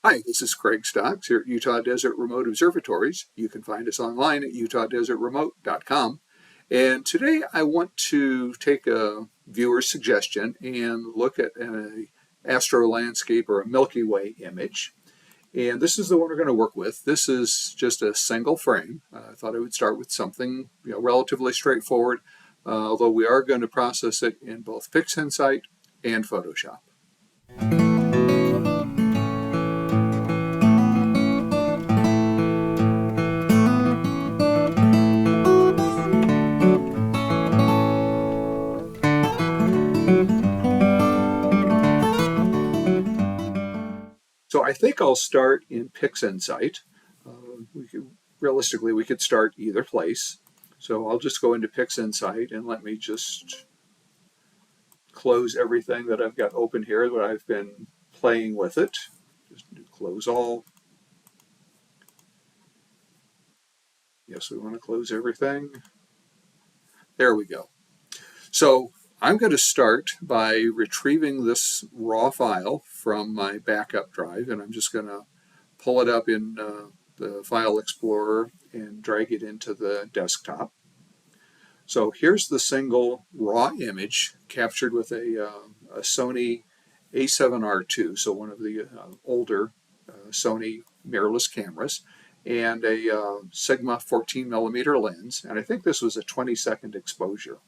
Hi, this is Craig Stocks here at Utah Desert Remote Observatories. You can find us online at utahdesertremote.com. And today I want to take a viewer's suggestion and look at an astro landscape or a Milky Way image. And this is the one we're going to work with. This is just a single frame. I thought I would start with something relatively straightforward, although we are going to process it in both PixInsight and Photoshop. So I think I'll start in PixInsight. Realistically, we could start either place. So I'll just go into PixInsight and let me just close everything that I've got open here, that I've been playing with it. Just close all. Yes, we want to close everything. There we go. So I'm going to start by retrieving this raw file from my backup drive, and I'm just going to pull it up in the File Explorer and drag it into the desktop. So here's the single raw image captured with a Sony A7R II, so one of the older Sony mirrorless cameras, and a Sigma 14mm lens, and I think this was a 20-second exposure.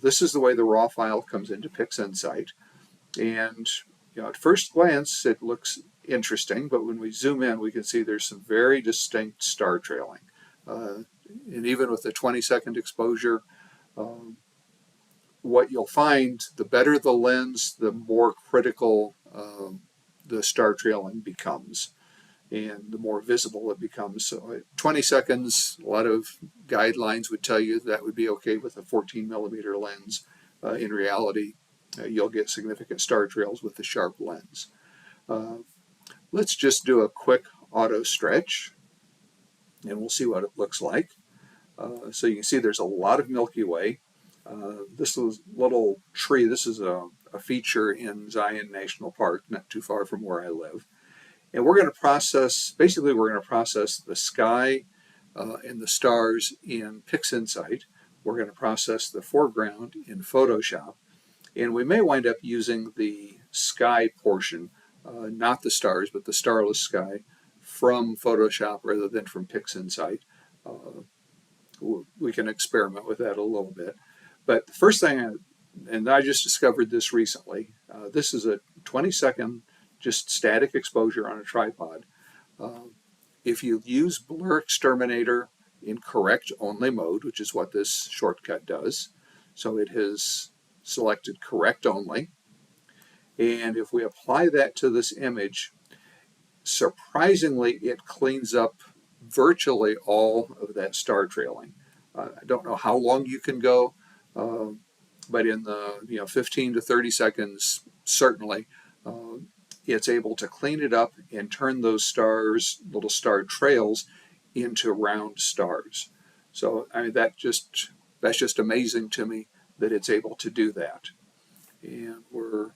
This is the way the raw file comes into PixInsight, and at first glance it looks interesting, but when we zoom in we can see there's some very distinct star trailing. And even with the 20-second exposure, what you'll find, the better the lens, the more critical the star trailing becomes, and the more visible it becomes. So at 20 seconds, a lot of guidelines would tell you that would be okay with a 14mm lens. In reality, you'll get significant star trails with the sharp lens. Let's just do a quick auto stretch, and we'll see what it looks like. So you can see there's a lot of Milky Way. This little tree, this is a feature in Zion National Park, not too far from where I live. And we're going to process, basically we're going to process the sky and the stars in PixInsight. We're going to process the foreground in Photoshop. And we may wind up using the sky portion, not the stars, but the starless sky from Photoshop rather than from PixInsight. We can experiment with that a little bit. But the first thing, and I just discovered this recently, this is a 20-second just static exposure on a tripod. If you use Blur Exterminator in correct only mode, which is what this shortcut does, so it has selected correct only, and if we apply that to this image, surprisingly it cleans up virtually all of that star trailing. I don't know how long you can go, but in the 15 to 30 seconds, certainly, it's able to clean it up and turn those stars, little star trails, into round stars. So I mean that's just amazing to me that it's able to do that. And we're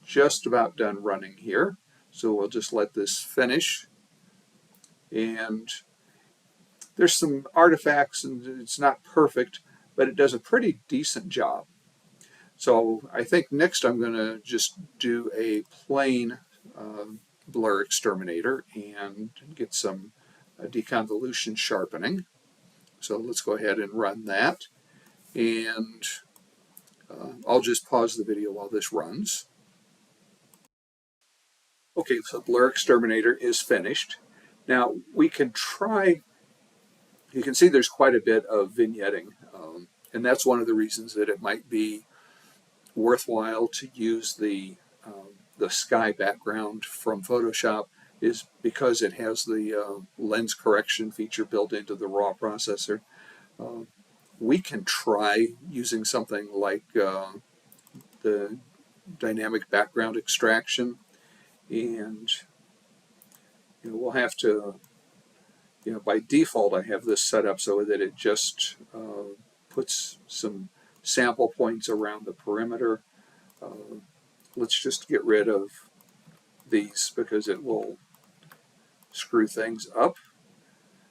just about done running here, so we'll just let this finish. And there's some artifacts, and it's not perfect, but it does a pretty decent job. So I think next I'm going to just do a plain Blur Exterminator and get some deconvolution sharpening. So let's go ahead and run that. And I'll just pause the video while this runs. Okay, so Blur Exterminator is finished. Now we can try, you can see there's quite a bit of vignetting, and that's one of the reasons that it might be worthwhile to use the sky background from Photoshop, is because it has the lens correction feature built into the raw processor. We can try using something like the dynamic background extraction, and we'll have to, by default I have this set up so that it just puts some sample points around the perimeter. Let's just get rid of these because it will screw things up.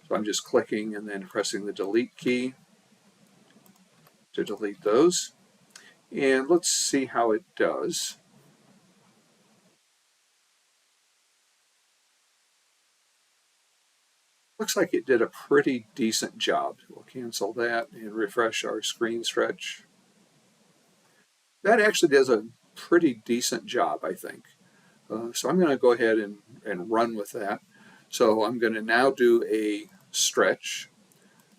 So I'm just clicking and then pressing the delete key to delete those. And let's see how it does. Looks like it did a pretty decent job. We'll cancel that and refresh our screen stretch. That actually does a pretty decent job, I think. So I'm going to go ahead and run with that. So I'm going to now do a stretch.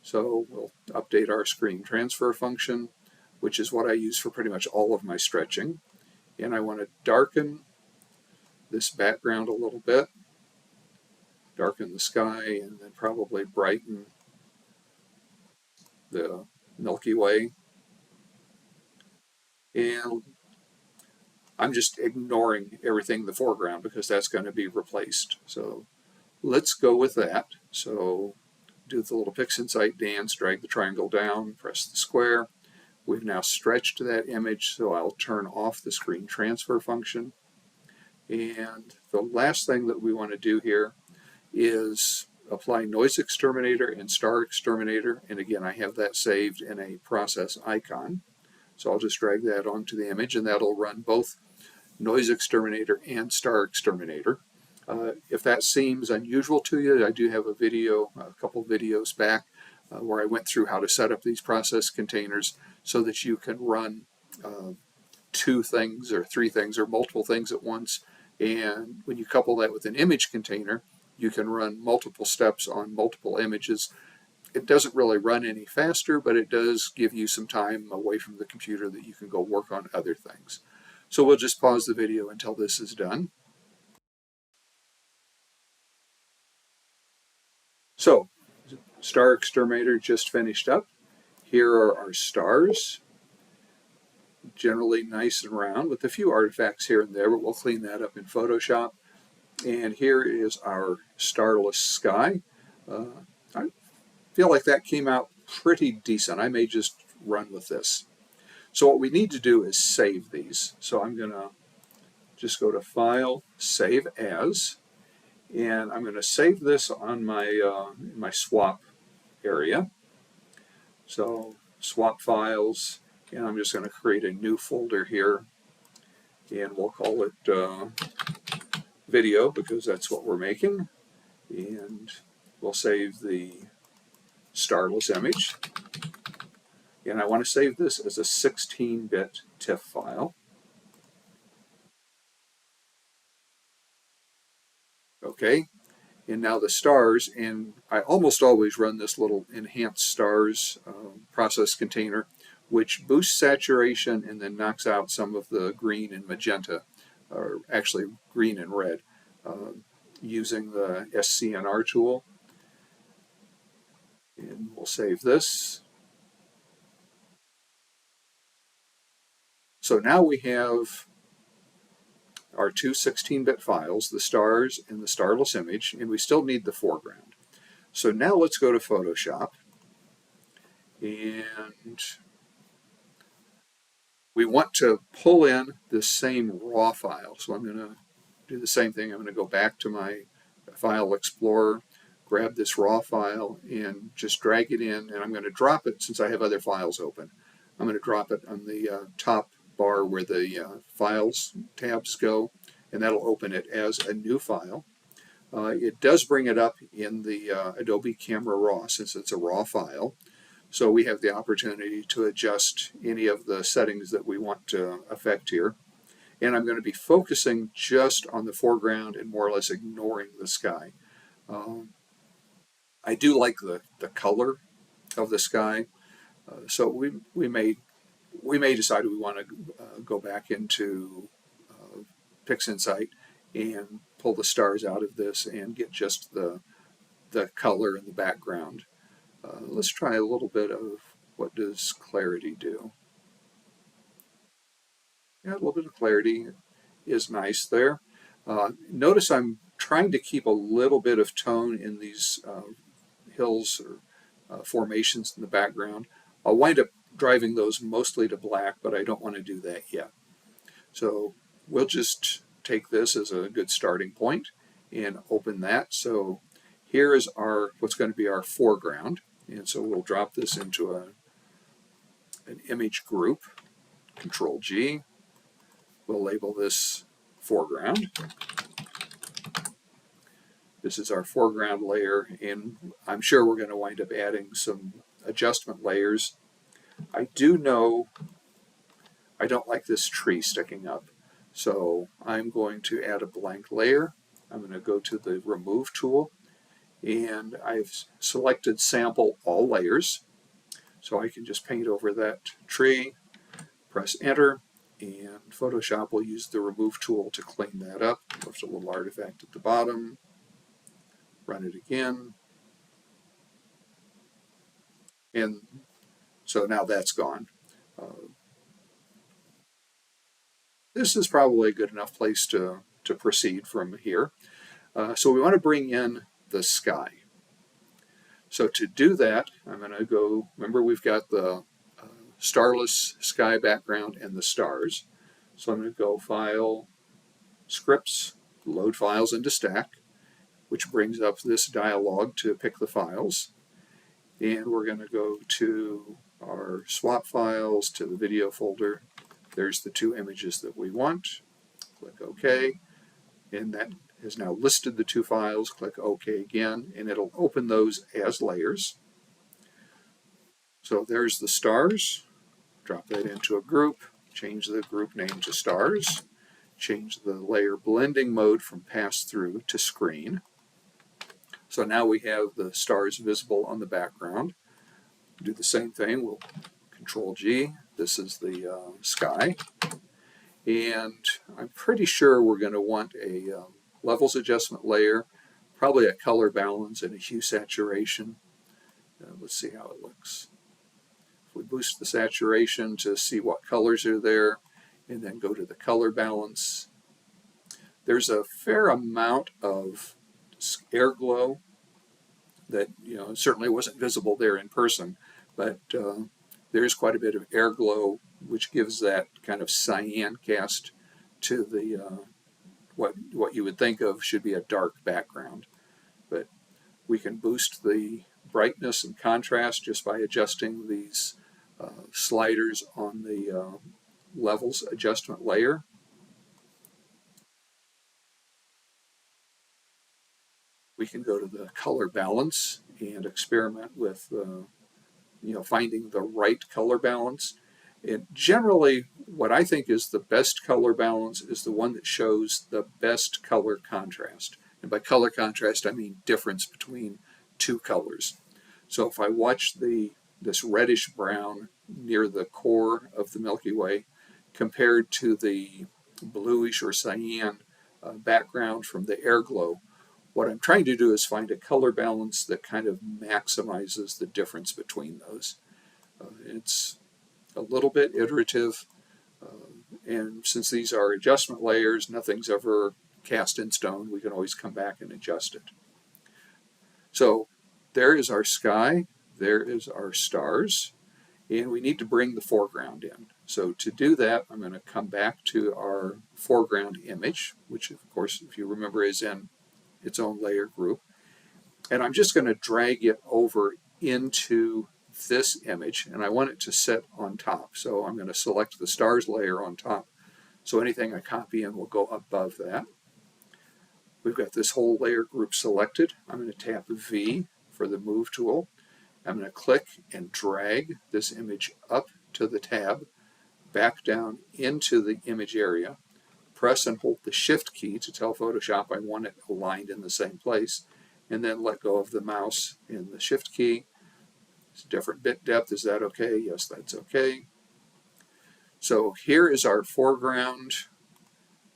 So we'll update our screen transfer function, which is what I use for pretty much all of my stretching. And I want to darken this background a little bit, darken the sky, and then probably brighten the Milky Way. And I'm just ignoring everything in the foreground because that's going to be replaced. So let's go with that. So do the little PixInsight dance, drag the triangle down, press the square. We've now stretched that image, so I'll turn off the screen transfer function. And the last thing that we want to do here is apply noise exterminator and star exterminator. And again, I have that saved in a process icon. So I'll just drag that onto the image, and that'll run both noise exterminator and star exterminator. If that seems unusual to you, I do have a video, a couple videos back, where I went through how to set up these process containers so that you can run two things or three things or multiple things at once. And when you couple that with an image container, you can run multiple steps on multiple images. It doesn't really run any faster, but it does give you some time away from the computer that you can go work on other things. So we'll just pause the video until this is done. So, Star Exterminator just finished up. Here are our stars, generally nice and round with a few artifacts here and there, but we'll clean that up in Photoshop. And here is our starless sky. I feel like that came out pretty decent. I may just run with this. So what we need to do is save these. So I'm going to just go to File, Save As, and I'm going to save this on my swap area. So swap files, and I'm just going to create a new folder here, and we'll call it video because that's what we're making. And we'll save the starless image. And I want to save this as a 16-bit TIFF file. Okay, and now the stars, and I almost always run this little enhanced stars process container, which boosts saturation and then knocks out some of the green and magenta, or actually green and red, using the SCNR tool. And we'll save this. So now we have our two 16-bit files, the stars and the starless image, and we still need the foreground. So now let's go to Photoshop, and we want to pull in the same raw file. So I'm going to do the same thing. I'm going to go back to my File Explorer, grab this raw file, and just drag it in, and I'm going to drop it since I have other files open. I'm going to drop it on the top bar where the Files tabs go, and that'll open it as a new file. It does bring it up in the Adobe Camera Raw since it's a raw file. So we have the opportunity to adjust any of the settings that we want to affect here. And I'm going to be focusing just on the foreground and more or less ignoring the sky. I do like the color of the sky. So we may decide we want to go back into PixInsight and pull the stars out of this and get just the color and the background. Let's try a little bit of what does clarity do. Yeah, a little bit of clarity is nice there. Notice I'm trying to keep a little bit of tone in these hills or formations in the background. I'll wind up driving those mostly to black, but I don't want to do that yet. So we'll just take this as a good starting point and open that. So here is our what's going to be our foreground. And so we'll drop this into an image group, Control G. We'll label this foreground. This is our foreground layer, and I'm sure we're going to wind up adding some adjustment layers. I do know I don't like this tree sticking up, so I'm going to add a blank layer. I'm going to go to the Remove tool, and I've selected Sample All Layers, so I can just paint over that tree, press Enter, and Photoshop will use the Remove tool to clean that up. Left a little artifact at the bottom. Run it again. And so now that's gone. This is probably a good enough place to proceed from here. So we want to bring in the sky. So to do that, I'm going to go, remember we've got the starless sky background and the stars. So I'm going to go File, Scripts, Load Files into Stack, which brings up this dialog to pick the files. And we're going to go to our swap files, to the video folder. There's the two images that we want. Click OK. And that has now listed the two files. Click OK again, and it'll open those as layers. So there's the stars. Drop that into a group. Change the group name to stars. Change the layer blending mode from pass through to screen. So now we have the stars visible on the background. Do the same thing. We'll Control G. This is the sky. And I'm pretty sure we're going to want a levels adjustment layer, probably a color balance and a hue saturation. Let's see how it looks. If we boost the saturation to see what colors are there, and then go to the color balance, there's a fair amount of air glow that certainly wasn't visible there in person, but there's quite a bit of air glow, which gives that kind of cyan cast to the what you would think of should be a dark background. But we can boost the brightness and contrast just by adjusting these sliders on the levels adjustment layer. We can go to the color balance and experiment with finding the right color balance. And generally, what I think is the best color balance is the one that shows the best color contrast. And by color contrast, I mean difference between two colors. So if I watch this reddish brown near the core of the Milky Way compared to the bluish or cyan background from the air glow, what I'm trying to do is find a color balance that kind of maximizes the difference between those. It's a little bit iterative, and since these are adjustment layers, nothing's ever cast in stone. We can always come back and adjust it. So there is our sky, there is our stars, and we need to bring the foreground in. So to do that, I'm going to come back to our foreground image, which of course, if you remember, is in its own layer group. And I'm just going to drag it over into this image, and I want it to sit on top. So I'm going to select the stars layer on top. So anything I copy in will go above that. We've got this whole layer group selected. I'm going to tap V for the Move tool. I'm going to click and drag this image up to the tab, back down into the image area. Press and hold the Shift key to tell Photoshop I want it aligned in the same place, and then let go of the mouse and the Shift key. It's a different bit depth. Is that okay? Yes, that's okay. So here is our foreground.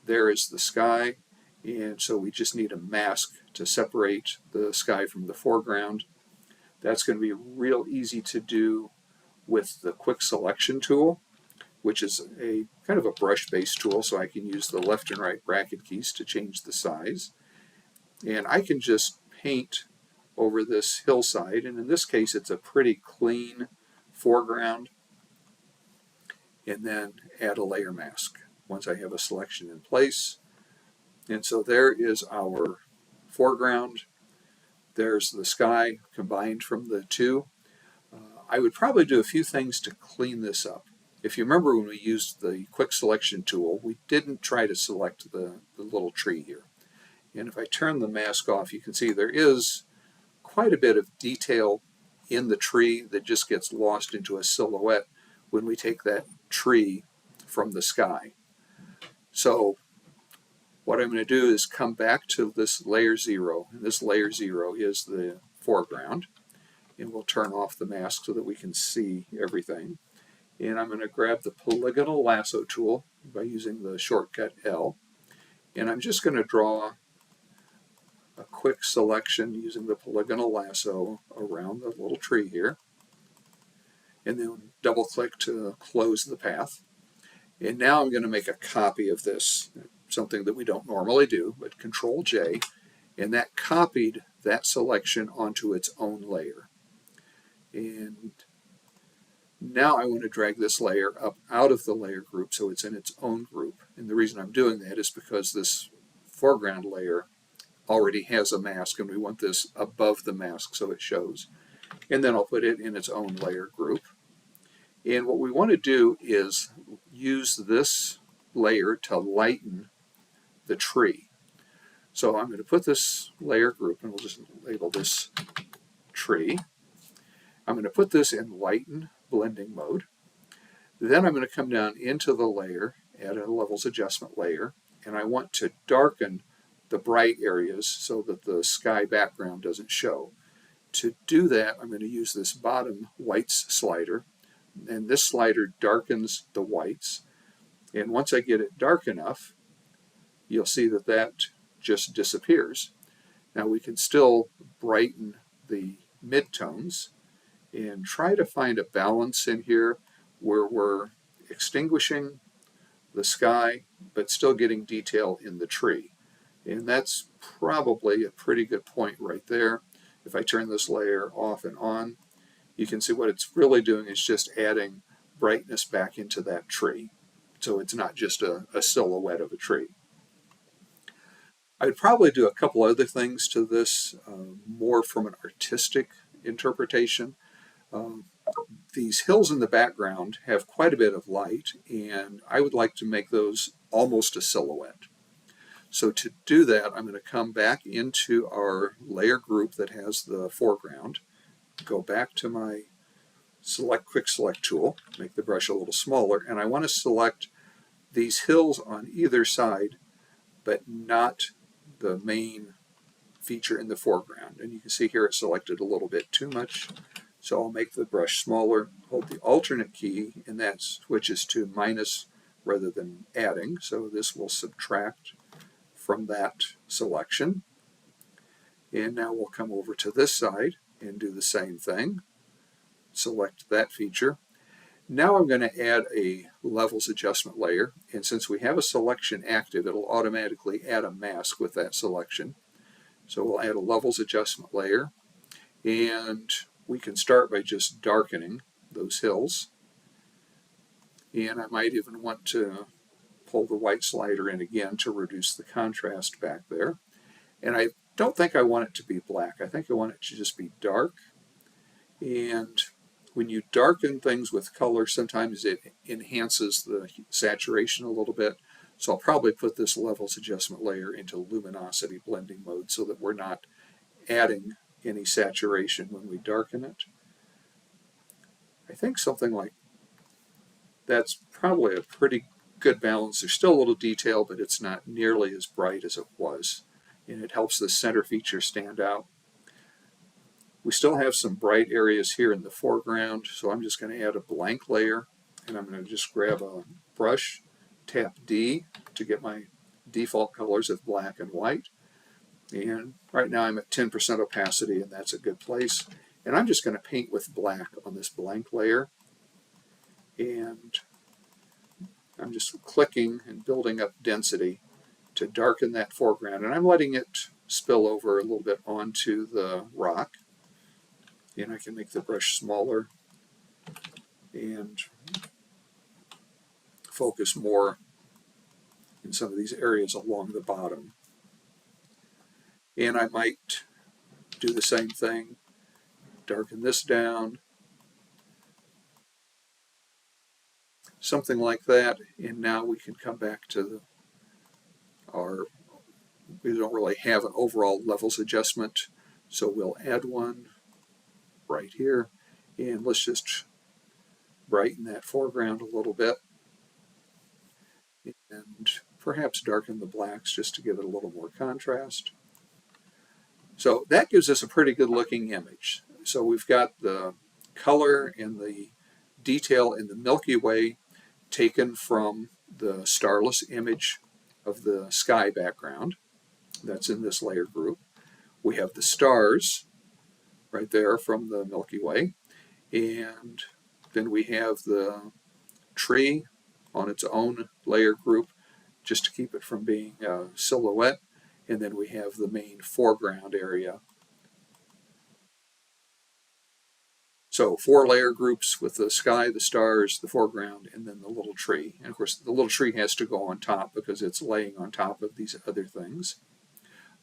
There is the sky. And so we just need a mask to separate the sky from the foreground. That's going to be real easy to do with the Quick Selection tool, which is a kind of a brush-based tool, so I can use the left and right bracket keys to change the size. And I can just paint over this hillside, and in this case it's a pretty clean foreground, and then add a layer mask. Once I have a selection in place, And so there is our foreground. There's the sky combined from the two. I would probably do a few things to clean this up. If you remember when we used the quick selection tool, we didn't try to select the little tree here. And if I turn the mask off, you can see there is quite a bit of detail in the tree that just gets lost into a silhouette when we take that tree from the sky. So what I'm going to do is come back to this layer 0, and this layer 0 is the foreground, and we'll turn off the mask so that we can see everything. And I'm going to grab the polygonal lasso tool by using the shortcut L, and I'm just going to draw a quick selection using the polygonal lasso around the little tree here, and then double click to close the path. And now I'm going to make a copy of this, something that we don't normally do, but Control J, and that copied that selection onto its own layer. And now I want to drag this layer up out of the layer group so it's in its own group. And the reason I'm doing that is because this foreground layer already has a mask, and we want this above the mask so it shows. And then I'll put it in its own layer group. And what we want to do is use this layer to lighten the tree. So I'm going to put this layer group, and we'll just label this tree. I'm going to put this in lighten blending mode. Then I'm going to come down into the layer, add a levels adjustment layer, and I want to darken the bright areas so that the sky background doesn't show. To do that, I'm going to use this bottom whites slider, and this slider darkens the whites. And once I get it dark enough, you'll see that that just disappears. Now we can still brighten the midtones and try to find a balance in here where we're extinguishing the sky but still getting detail in the tree. And that's probably a pretty good point right there. If I turn this layer off and on, you can see what it's really doing is just adding brightness back into that tree. So it's not just a silhouette of a tree. I'd probably do a couple other things to this, more from an artistic interpretation. These hills in the background have quite a bit of light, and I would like to make those almost a silhouette. So to do that, I'm going to come back into our layer group that has the foreground, go back to my quick select tool, make the brush a little smaller, and I want to select these hills on either side, but not the main feature in the foreground. And you can see here it's selected a little bit too much. So I'll make the brush smaller, hold the alternate key, and that switches to minus rather than adding. So this will subtract from that selection. And now we'll come over to this side and do the same thing. Select that feature. Now I'm going to add a levels adjustment layer, and since we have a selection active, it'll automatically add a mask with that selection. So we'll add a levels adjustment layer, and we can start by just darkening those hills. And I might even want to pull the white slider in again to reduce the contrast back there. And I don't think I want it to be black. I think I want it to just be dark. And when you darken things with color, sometimes it enhances the saturation a little bit. So I'll probably put this levels adjustment layer into luminosity blending mode so that we're not adding any saturation when we darken it. I think something like that's probably a pretty good balance. There's still a little detail, but it's not nearly as bright as it was. And it helps the center feature stand out. We still have some bright areas here in the foreground, so I'm just going to add a blank layer, and I'm going to just grab a brush, tap D to get my default colors of black and white. And right now I'm at 10% opacity, and that's a good place. And I'm just going to paint with black on this blank layer. And I'm just clicking and building up density to darken that foreground. And I'm letting it spill over a little bit onto the rock. And I can make the brush smaller and focus more in some of these areas along the bottom. And I might do the same thing, darken this down, something like that. And now we can come back to our, we don't really have an overall levels adjustment. So we'll add one right here. And let's just brighten that foreground a little bit. And perhaps darken the blacks just to give it a little more contrast. So that gives us a pretty good looking image. So we've got the color and the detail in the Milky Way taken from the starless image of the sky background that's in this layer group. We have the stars right there from the Milky Way, and then we have the tree on its own layer group just to keep it from being a silhouette, and then we have the main foreground area. So 4 layer groups with the sky, the stars, the foreground, and then the little tree. And of course, the little tree has to go on top because it's laying on top of these other things.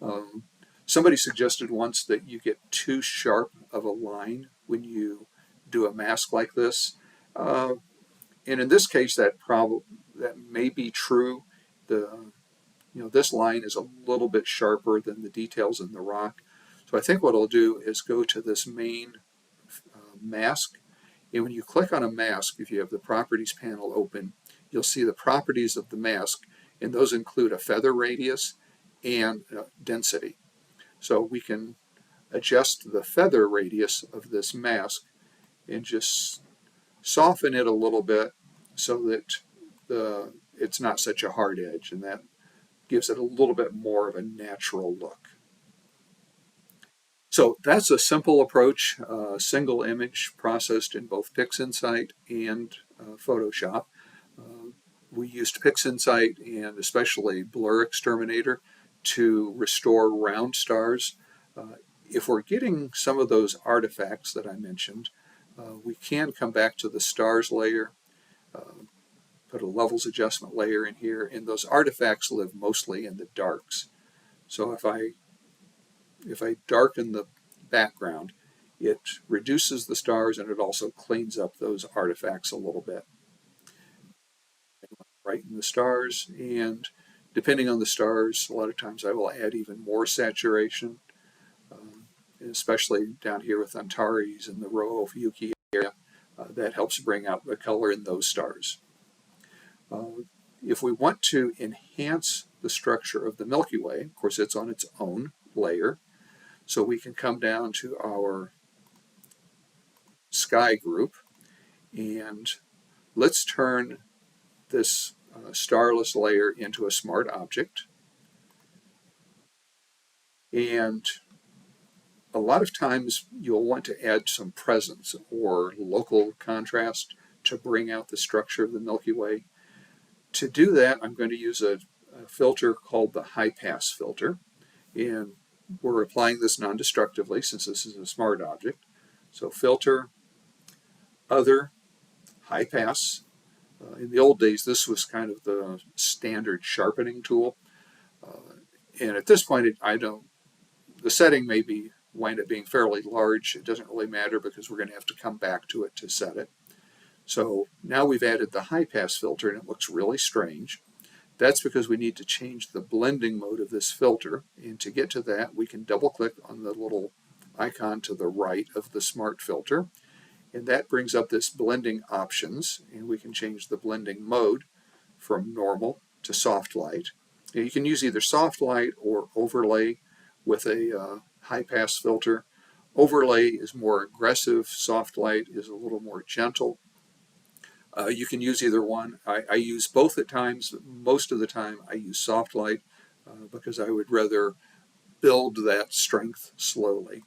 Um, Somebody suggested once that you get too sharp of a line when you do a mask like this. And in this case, that may be true. This line is a little bit sharper than the details in the rock. So I think what I'll do is go to this main mask. And when you click on a mask, if you have the properties panel open, you'll see the properties of the mask, and those include a feather radius and density. So we can adjust the feather radius of this mask and just soften it a little bit so that it's not such a hard edge, and that gives it a little bit more of a natural look. So that's a simple approach, single image processed in both PixInsight and Photoshop. We used PixInsight and especially Blur Exterminator to restore round stars. If we're getting some of those artifacts that I mentioned, we can come back to the stars layer, put a levels adjustment layer in here, and those artifacts live mostly in the darks. So if I darken the background, it reduces the stars and it also cleans up those artifacts a little bit. Brighten the stars, and depending on the stars, a lot of times I will add even more saturation, especially down here with Antares and the Rho of Yuki area. That helps bring out the color in those stars. If we want to enhance the structure of the Milky Way, of course it's on its own layer, so we can come down to our sky group, and let's turn this starless layer into a smart object. And a lot of times you'll want to add some presence or local contrast to bring out the structure of the Milky Way. To do that, I'm going to use a filter called the high pass filter, and we're applying this non-destructively since this is a smart object. So filter, other, high pass. In the old days, this was kind of the standard sharpening tool. And at this point, the setting may wind up being fairly large. It doesn't really matter because we're going to have to come back to it to set it. So now we've added the high pass filter, and it looks really strange. That's because we need to change the blending mode of this filter. And to get to that, we can double click on the little icon to the right of the smart filter. And that brings up this blending options, and we can change the blending mode from normal to soft light. And you can use either soft light or overlay with a high pass filter. Overlay is more aggressive, soft light is a little more gentle. You can use either one. I use both at times. Most of the time I use soft light because I would rather build that strength slowly.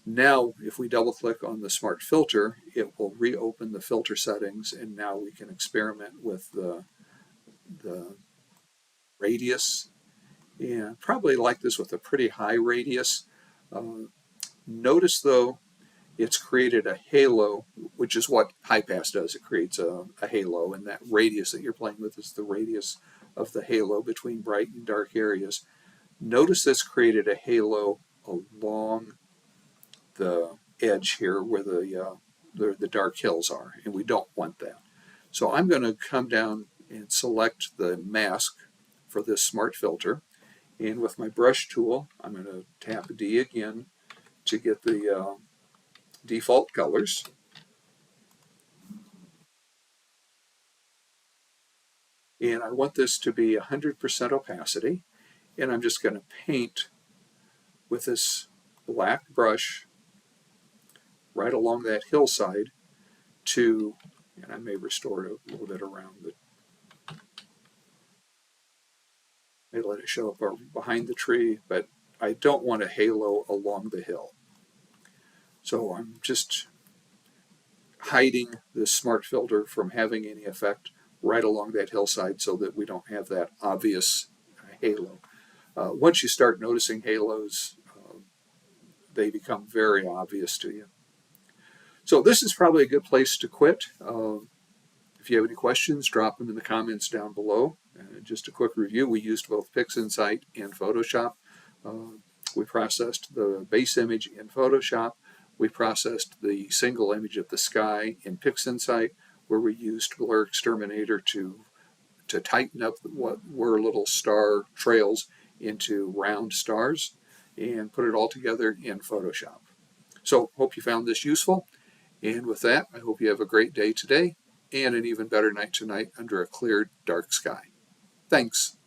Now, if we double click on the smart filter, it will reopen the filter settings, and now we can experiment with the radius. And probably like this with a pretty high radius. Notice though, it's created a halo, which is what high pass does. It creates a halo, and that radius that you're playing with is the radius of the halo between bright and dark areas. Notice this created a halo along the edge here where the dark hills are, and we don't want that. So I'm going to come down and select the mask for this smart filter, and with my brush tool I'm going to tap D again to get the default colors, and I want this to be 100% opacity, and I'm just going to paint with this black brush right along that hillside to, and I may restore it a little bit around the, may let it show up behind the tree, but I don't want a halo along the hill. So I'm just hiding this smart filter from having any effect right along that hillside so that we don't have that obvious halo. Once you start noticing halos, they become very obvious to you. So this is probably a good place to quit. If you have any questions, drop them in the comments down below. Just a quick review, we used both PixInsight and Photoshop. We processed the base image in Photoshop. We processed the single image of the sky in PixInsight, where we used Blur Exterminator to tighten up what were little star trails into round stars and put it all together in Photoshop. So hope you found this useful. And with that, I hope you have a great day today and an even better night tonight under a clear, dark sky. Thanks.